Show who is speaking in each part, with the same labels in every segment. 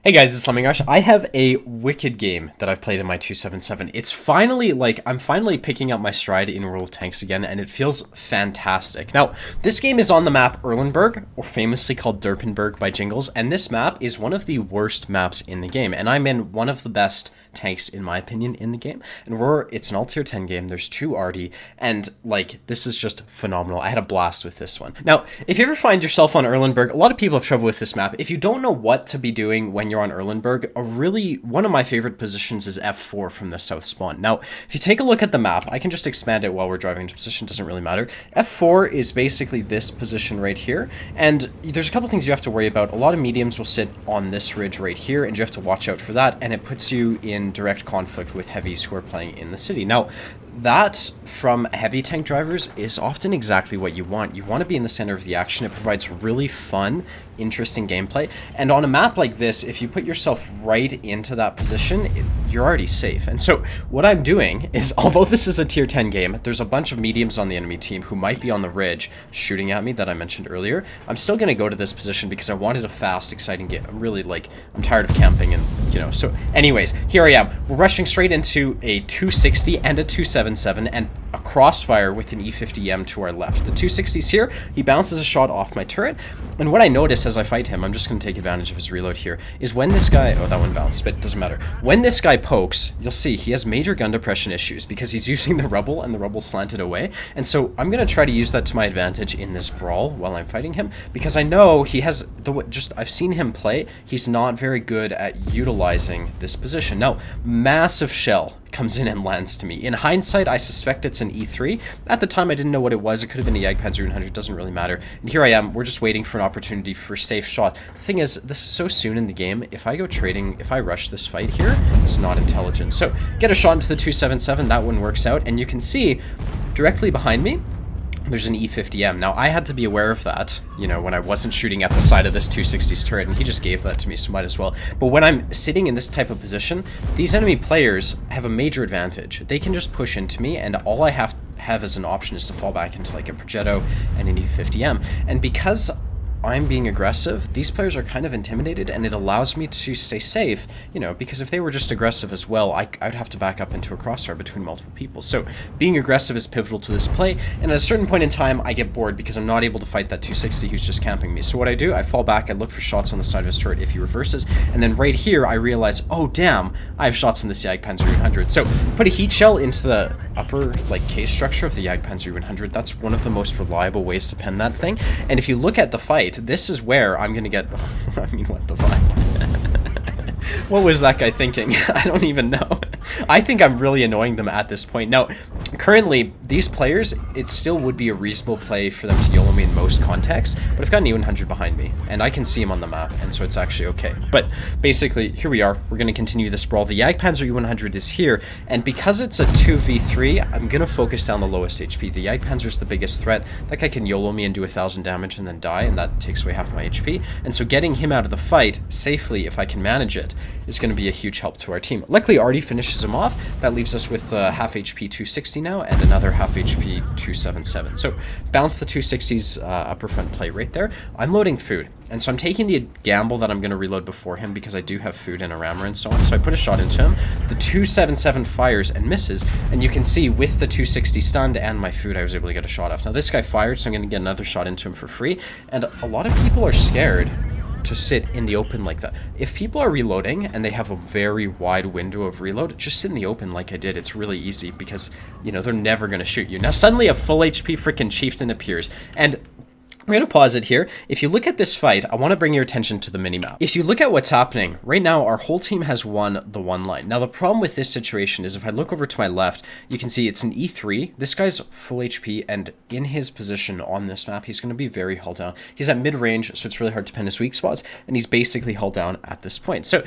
Speaker 1: Hey guys, it's Slumming. I have a wicked game that I've played in my 277. It's finally, I'm finally picking up my stride in World of Tanks again, and it feels fantastic. Now, this game is on the map Erlenberg, or famously called Derpenberg by Jingles, and this map is one of the worst maps in the game, and I'm in one of the best tanks, in my opinion, in the game. And it's an all tier 10 game, there's 2 Artie, and, this is just phenomenal. I had a blast with this one. Now, if you ever find yourself on Erlenberg, a lot of people have trouble with this map. If you don't know what to be doing when you're on Erlenberg, one of my favorite positions is F4 from the south spawn. Now, if you take a look at the map, I can just expand it while we're driving into position, doesn't really matter. F4 is basically this position right here, and there's a couple things you have to worry about. A lot of mediums will sit on this ridge right here, and you have to watch out for that, and it puts you in direct conflict with heavies who are playing in the city. Now, that from heavy tank drivers is often exactly what you want. You want to be in the center of the action. It provides really fun, interesting gameplay. And on a map like this, if you put yourself right into that position, you're already safe. And so what I'm doing is, although this is a tier 10 game, there's a bunch of mediums on the enemy team who might be on the ridge shooting at me that I mentioned earlier. I'm still going to go to this position because I wanted a fast, exciting game. I'm really I'm tired of camping and, so anyways, here I am. We're rushing straight into a 260 and a 277 and a crossfire with an E50M to our left. The 260's here, he bounces a shot off my turret, and what I notice as I fight him, I'm just going to take advantage of his reload here, is when this guy, oh, that one bounced, but it doesn't matter. When this guy pokes, you'll see he has major gun depression issues because he's using the rubble and the rubble slanted away, and so I'm going to try to use that to my advantage in this brawl while I'm fighting him, because I know he has, I've seen him play, he's not very good at utilizing this position. Now, massive shell comes in and lands to me. In hindsight, I suspect it's an E3. At the time, I didn't know what it was. It could have been a Jagdpanzer 100, doesn't really matter. And here I am, we're just waiting for an opportunity for safe shot. The thing is, this is so soon in the game, if I go trading, if I rush this fight here, it's not intelligent. So, get a shot into the 277, that one works out, and you can see, directly behind me, there's an E50M. Now, I had to be aware of that, when I wasn't shooting at the side of this 260's turret, and he just gave that to me, so might as well. But when I'm sitting in this type of position, these enemy players have a major advantage. They can just push into me, and all I have as an option is to fall back into a Progetto and an E50M. And because I'm being aggressive, these players are kind of intimidated, and it allows me to stay safe, because if they were just aggressive as well, I'd have to back up into a crossfire between multiple people. So being aggressive is pivotal to this play, and at a certain point in time, I get bored because I'm not able to fight that 260 who's just camping me. So what I do, I fall back, I look for shots on the side of his turret if he reverses, and then right here, I realize, oh damn, I have shots in this Jagdpanzer 100. So put a heat shell into the upper case structure of the Jagdpanzer 100. That's one of the most reliable ways to pen that thing. And if you look at the fight, this is where I'm gonna get I mean, what the fuck? What was that guy thinking? I don't even know. I think I'm really annoying them at this point. Now, currently, these players, it still would be a reasonable play for them to YOLO me in most contexts, but I've got an E100 behind me, and I can see him on the map, and so it's actually okay. But basically, here we are. We're going to continue this brawl. The Jagdpanzer E100 is here, and because it's a 2v3, I'm going to focus down the lowest HP. The Jagdpanzer is the biggest threat. That guy can YOLO me and do 1,000 damage and then die, and that takes away half my HP. And so getting him out of the fight safely, if I can manage it, is going to be a huge help to our team. Luckily, Artie finishes him off. That leaves us with half HP 260 now and another half HP 277. So bounce the 260's upper front plate right there. I'm loading food, and so I'm taking the gamble that I'm going to reload before him because I do have food and a rammer and so on. So I put a shot into him. The 277 fires and misses, and you can see with the 260 stunned and my food, I was able to get a shot off. Now this guy fired, so I'm going to get another shot into him for free, and a lot of people are scared to sit in the open like that. If people are reloading and they have a very wide window of reload, just sit in the open like I did. It's really easy because, they're never going to shoot you. Now suddenly a full HP freaking chieftain appears, and I'm going to pause it here. If you look at this fight, I want to bring your attention to the minimap. If you look at what's happening, right now our whole team has won the one line. Now the problem with this situation is if I look over to my left, you can see it's an E3. This guy's full HP, and in his position on this map, he's going to be very hull down. He's at mid-range, so it's really hard to pin his weak spots, and he's basically hull down at this point. So,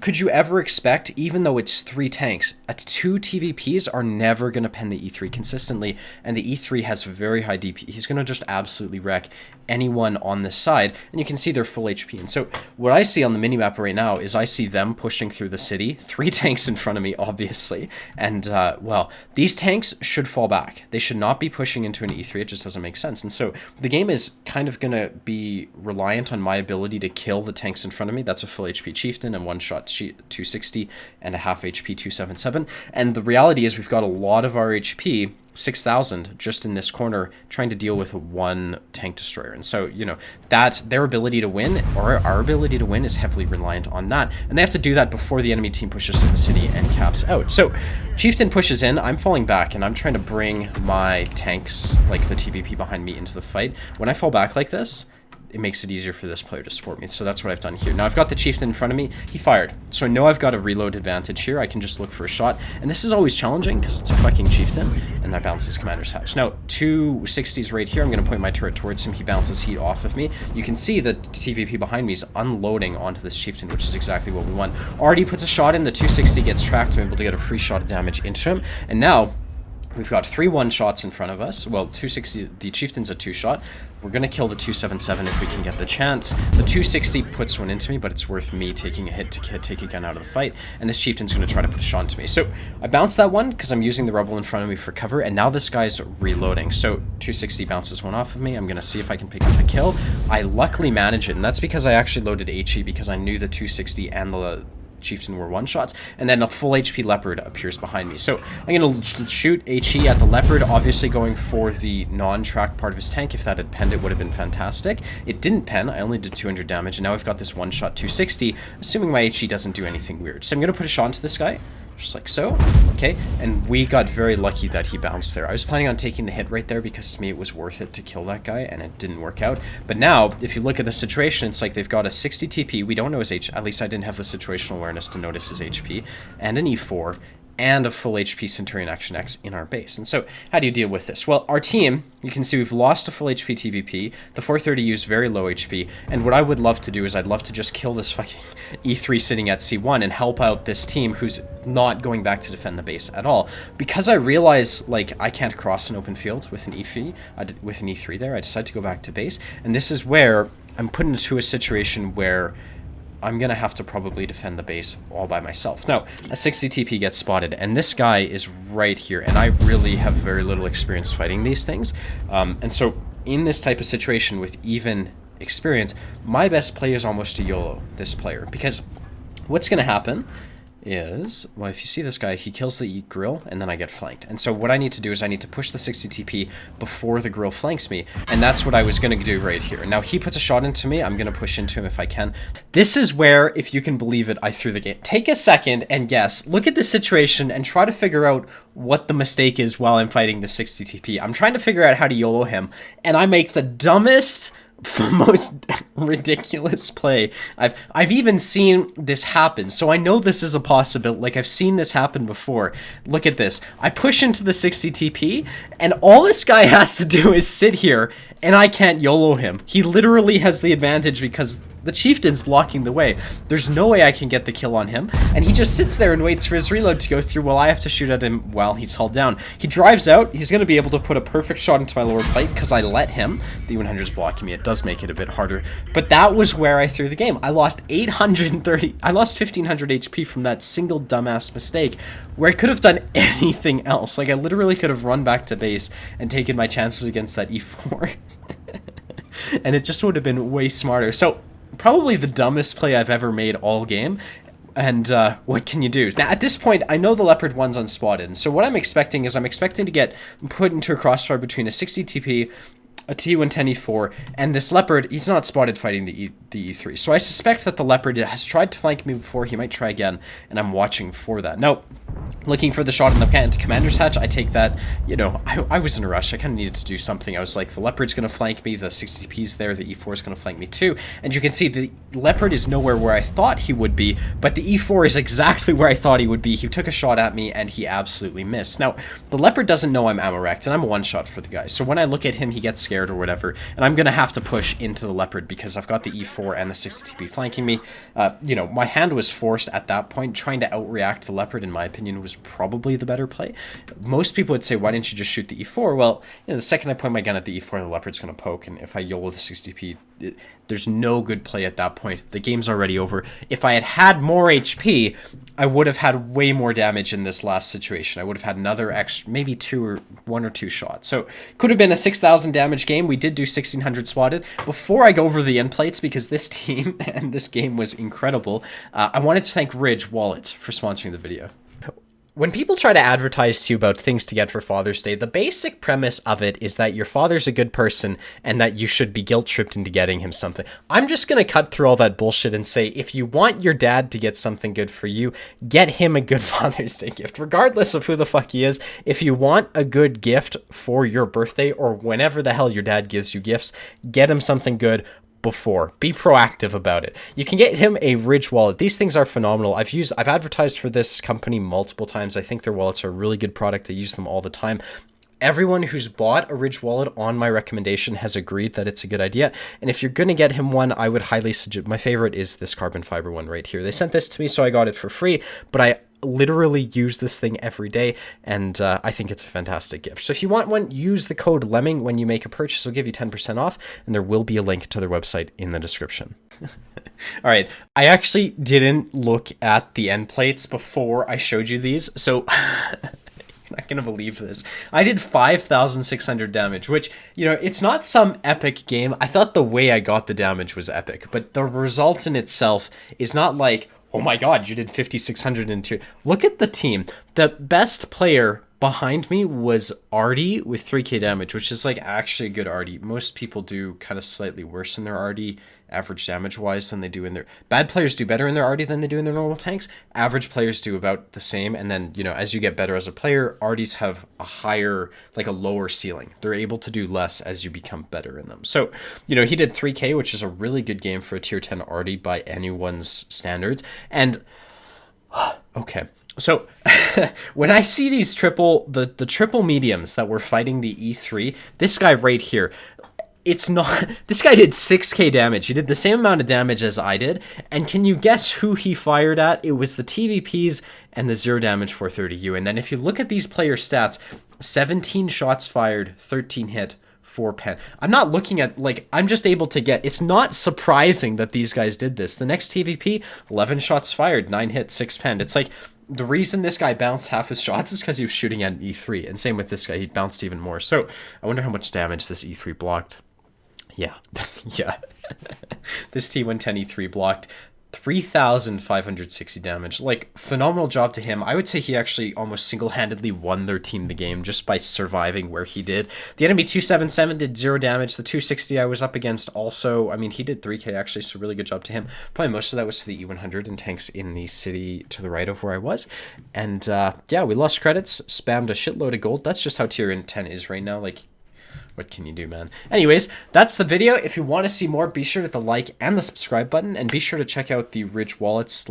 Speaker 1: could you ever expect, even though it's 3 tanks, 2 TVPs are never going to pen the E3 consistently, and the E3 has very high DP. He's going to just absolutely wreck attack anyone on this side, and you can see they're full HP. And so what I see on the minimap right now is I see them pushing through the city, 3 tanks in front of me, obviously, and well, these tanks should fall back. They should not be pushing into an E3. It just doesn't make sense. And so the game is kind of going to be reliant on my ability to kill the tanks in front of me. That's a full HP chieftain and one-shot 260 and a half HP 277. And the reality is we've got a lot of our HP, 6,000, just in this corner, trying to deal with one tank destroyer. And so, you know, that their ability to win, or our ability to win, is heavily reliant on that. And they have to do that before the enemy team pushes through the city and caps out. So chieftain pushes in, I'm falling back, and I'm trying to bring my tanks, like the TVP behind me, into the fight. When I fall back like this, it makes it easier for this player to support me. So that's what I've done here. Now I've got the chieftain in front of me. He fired. So I know I've got a reload advantage here. I can just look for a shot. And this is always challenging because it's a fucking chieftain. And I bounce this commander's hatch. Now, 260s right here. I'm going to point my turret towards him. He bounces heat off of me. You can see the TVP behind me is unloading onto this chieftain, which is exactly what we want. Already puts a shot in. The 260 gets tracked. I'm able to get a free shot of damage into him. And now we've got 3 1-shots in front of us. Well, 260, the chieftain's a 2-shot. We're going to kill the 277 if we can get the chance. The 260 puts one into me, but it's worth me taking a hit to take a gun out of the fight. And this chieftain's going to try to put a shot into me. So I bounced that one because I'm using the rebel in front of me for cover. And now this guy's reloading. So 260 bounces one off of me. I'm going to see if I can pick up the kill. I luckily manage it. And that's because I actually loaded HE because I knew the 260 and the chieftain were 1-shots, and then a full HP leopard appears behind me. So I'm going to shoot HE at the leopard, obviously going for the non-track part of his tank. If that had penned, it would have been fantastic. It didn't pen. I only did 200 damage, and now I've got this 1-shot 260, assuming my HE doesn't do anything weird. So I'm going to put a shot into this guy, just like so. Okay, and we got very lucky that he bounced there. I was planning on taking the hit right there because to me it was worth it to kill that guy, and it didn't work out. But now, if you look at the situation, it's like they've got a 60 TP. We don't know his H. At least I didn't have the situational awareness to notice his HP, and an E4, and a full HP Centurion Action X in our base. And so, how do you deal with this? Well, our team, you can see we've lost a full HP TVP. The 430 used very low HP. And what I would love to do is I'd love to just kill this fucking E3 sitting at C1 and help out this team who's not going back to defend the base at all. Because I realize, like, I can't cross an open field with an with an E3 there, I decide to go back to base. And this is where I'm put into a situation where I'm going to have to probably defend the base all by myself. Now, a 60 TP gets spotted, and this guy is right here, and I really have very little experience fighting these things. And so, in this type of situation with even experience, my best play is almost to YOLO this player. Because what's going to happen is, well, if you see this guy, he kills the grill, and then I get flanked. And so what I need to do is I need to push the 60 TP before the grill flanks me, and that's what I was going to do right here. Now, he puts a shot into me. I'm going to push into him if I can. This is where, if you can believe it, I threw the game. Take a second and guess. Look at the situation and try to figure out what the mistake is while I'm fighting the 60 TP. I'm trying to figure out how to YOLO him, and I make the dumbest, most ridiculous play. I've even seen this happen, so I know this is a possibility. Like, I've seen this happen before. Look at this. I push into the 60 TP, and all this guy has to do is sit here, and I can't YOLO him. He literally has the advantage because the chieftain's blocking the way. There's no way I can get the kill on him, and he just sits there and waits for his reload to go through while I have to shoot at him while he's hulled down. He drives out. He's going to be able to put a perfect shot into my lower plate because I let him. The 100's blocking me. It does make it a bit harder, but that was where I threw the game. I lost 830. I lost 1500 HP from that single dumbass mistake where I could have done anything else. Like, I literally could have run back to base and taken my chances against that E4. And it just would have been way smarter. So, probably the dumbest play I've ever made all game. And what can you do? Now, at this point, I know the Leopard 1's unspotted. And so what I'm expecting is I'm expecting to get put into a crossfire between a 60 TP, a T110 E4, and this Leopard, he's not spotted fighting the E3. So I suspect that the Leopard has tried to flank me before. He might try again, and I'm watching for that. Now, looking for the shot in the commander's hatch, I take that. You know, I was in a rush. I kind of needed to do something. I was like, the Leopard's going to flank me, the 60P's there, the E4 is going to flank me too. And you can see the Leopard is nowhere where I thought he would be, but the E4 is exactly where I thought he would be. He took a shot at me, and he absolutely missed. Now, the Leopard doesn't know I'm ammo wrecked, and I'm a one-shot for the guy. So when I look at him, he gets scared or whatever, and I'm going to have to push into the Leopard because I've got the E4 and the 60 TP flanking me. You know, my hand was forced at that point. Trying to outreact the Leopard, in my opinion, E7 was probably the better play. Most people would say, why didn't you just shoot the E4? Well, the second I point my gun at the E4, the leopard's going to poke, and if I YOLO the 60p, there's no good play at that point. The game's already over. If I had had more HP, I would have had way more damage in this last situation. I would have had another extra, maybe one or two shots. So could have been a 6,000 damage game. We did do 1,600 swatted. Before I go over the end plates, because this team and this game was incredible, I wanted to thank Ridge Wallets for sponsoring the video. When people try to advertise to you about things to get for Father's Day, the basic premise of it is that your father's a good person and that you should be guilt-tripped into getting him something. I'm just going to cut through all that bullshit and say, if you want your dad to get something good for you, get him a good Father's Day gift, regardless of who the fuck he is. If you want a good gift for your birthday or whenever the hell your dad gives you gifts, get him something good before. Be proactive about it. You can get him a Ridge wallet. These things are phenomenal. I've advertised for this company multiple times. I think their wallets are a really good product. I use them all the time. Everyone who's bought a Ridge wallet on my recommendation has agreed that it's a good idea. And if you're going to get him one, I would highly suggest, my favorite is this carbon fiber one right here. They sent this to me, so I got it for free, but I literally use this thing every day, and I think it's a fantastic gift. So if you want one, use the code Lemming when you make a purchase. It'll give you 10% off, and there will be a link to their website in the description. All right, I actually didn't look at the end plates before I showed you these, so you're not gonna believe this. I did 5,600 damage, which, it's not some epic game. I thought the way I got the damage was epic, but the result in itself is not like, oh my god, you did 5,600 in 2. Look at the team. The best player behind me was Artie with 3k damage, which is like actually a good Artie. Most people do kind of slightly worse in their Artie, average damage wise, than they do in their... Bad players do better in their Artie than they do in their normal tanks. Average players do about the same. And then, as you get better as a player, Arties have a higher, like a lower ceiling. They're able to do less as you become better in them. So, he did 3k, which is a really good game for a tier 10 Artie by anyone's standards. And, okay. So when I see these the triple mediums that were fighting the E3, this guy right here, this guy did 6k damage. He did the same amount of damage as I did. And can you guess who he fired at? It was the TVPs and the 0 damage 430U. And then if you look at these player stats, 17 shots fired, 13 hit, 4 pen. I'm not looking at, I'm just able to get, it's not surprising that these guys did this. The next TVP, 11 shots fired, 9 hit, 6 pen. It's like, the reason this guy bounced half his shots is because he was shooting at an E3. And same with this guy, he bounced even more. So I wonder how much damage this E3 blocked. Yeah. Yeah. This T110 E3 blocked 3,560 damage. Phenomenal job to him. I would say he actually almost single-handedly won their team the game just by surviving where he did. The enemy 277 did 0 damage. The 260 I was up against also, he did 3k actually, so really good job to him. Probably most of that was to the E100 and tanks in the city to the right of where I was. And yeah, we lost credits, spammed a shitload of gold. That's just how tier 10 is right now. What can you do, man? Anyways, that's the video. If you want to see more, be sure to hit the like and the subscribe button, and be sure to check out the Ridge wallets.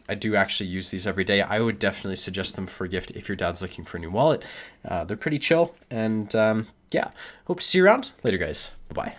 Speaker 1: I do actually use these every day. I would definitely suggest them for a gift if your dad's looking for a new wallet. They're pretty chill, and yeah, hope to see you around. Later, guys. Bye-bye.